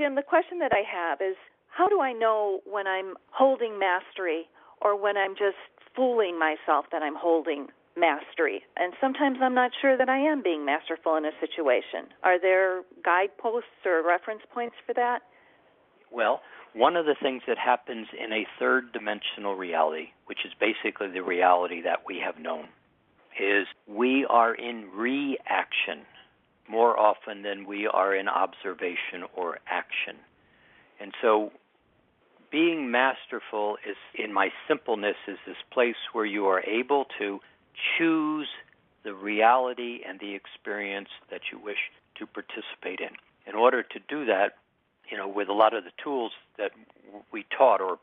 Jim, the question that I have is, how do I know when I'm holding mastery or when I'm just fooling myself that I'm holding mastery? And sometimes I'm not sure that I am being masterful in a situation. Are there guideposts or reference points for that? Well, one of the things that happens in a third-dimensional reality, which is basically the reality that we have known, is we are in reaction more often than we are in observation or action. And so being masterful is, in my simpleness, is this place where you are able to choose the reality and the experience that you wish to participate in. In order to do that, with a lot of the tools that we taught, or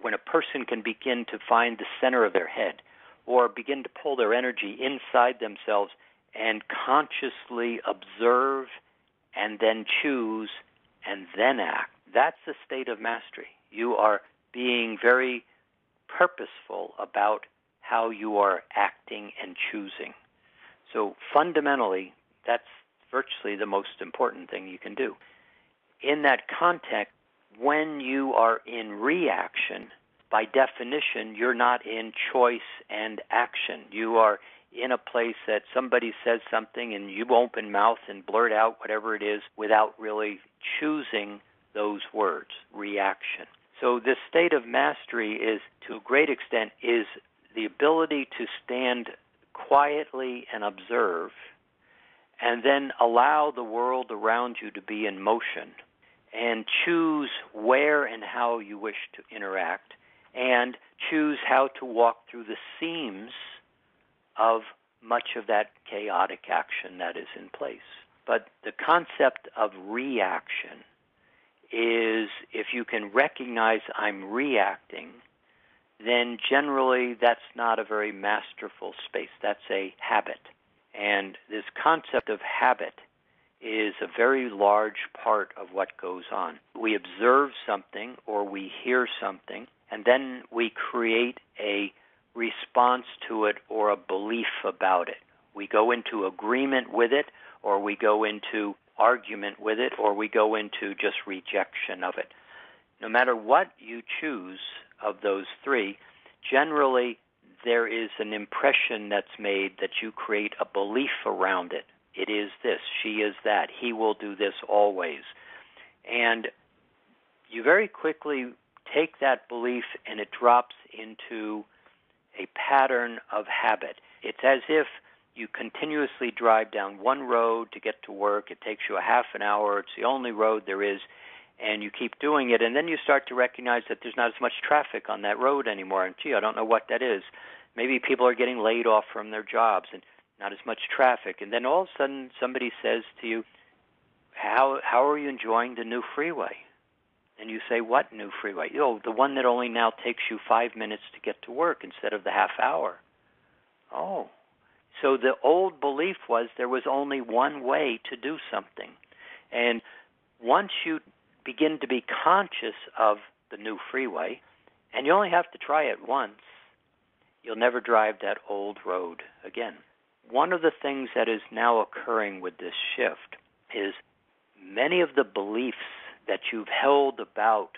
when a person can begin to find the center of their head or begin to pull their energy inside themselves and consciously observe and then choose and then act, that's a state of mastery. You are being very purposeful about how you are acting and choosing. So fundamentally, that's virtually the most important thing you can do. In that context, when you are in reaction, by definition, you're not in choice and action. You are in a place that somebody says something and you open mouth and blurt out whatever it is without really choosing those words, reaction. So this state of mastery is, to a great extent, is the ability to stand quietly and observe and then allow the world around you to be in motion and choose where and how you wish to interact and choose how to walk through the seams of much of that chaotic action that is in place. But the concept of reaction is, if you can recognize I'm reacting, then generally that's not a very masterful space. That's a habit. And this concept of habit is a very large part of what goes on. We observe something or we hear something, and then we create a response to it or a belief about it. We go into agreement with it, or we go into argument with it, or we go into just rejection of it. No matter what you choose of those three, generally there is an impression that's made that you create a belief around it. It is this, she is that, he will do this always. And you very quickly take that belief and it drops into a pattern of habit. It's as if you continuously drive down one road to get to work. It takes you a half an hour. It's the only road there is. And you keep doing it. And then you start to recognize that there's not as much traffic on that road anymore. And, gee, I don't know what that is. Maybe people are getting laid off from their jobs and not as much traffic. And then all of a sudden somebody says to you, how are you enjoying the new freeway? And you say, what new freeway? The one that only now takes you 5 minutes to get to work instead of the half hour. Oh. So the old belief was there was only one way to do something. And once you begin to be conscious of the new freeway, and you only have to try it once, you'll never drive that old road again. One of the things that is now occurring with this shift is many of the beliefs that you've held about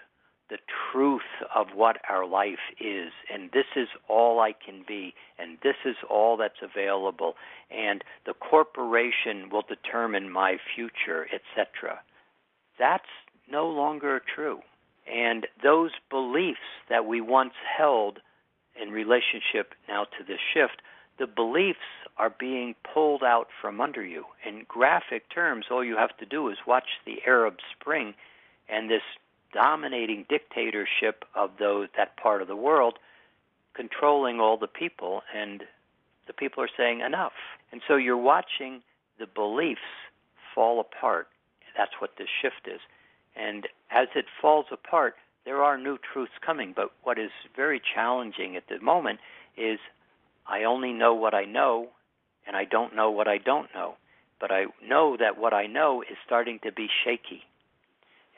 the truth of what our life is, and this is all I can be, and this is all that's available, and the corporation will determine my future, etc. That's no longer true. And those beliefs that we once held in relationship now to this shift, the beliefs are being pulled out from under you. In graphic terms, all you have to do is watch the Arab Spring and this dominating dictatorship of that part of the world controlling all the people, and the people are saying enough. And so you're watching the beliefs fall apart. That's what this shift is. And as it falls apart, there are new truths coming. But what is very challenging at the moment is I only know what I know, and I don't know what I don't know. But I know that what I know is starting to be shaky.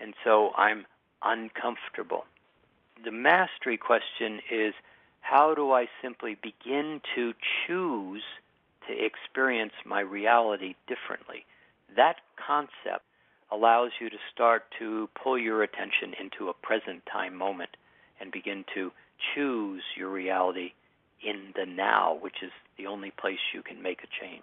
And so I'm uncomfortable. The mastery question is, how do I simply begin to choose to experience my reality differently? That concept allows you to start to pull your attention into a present time moment and begin to choose your reality in the now, which is the only place you can make a change.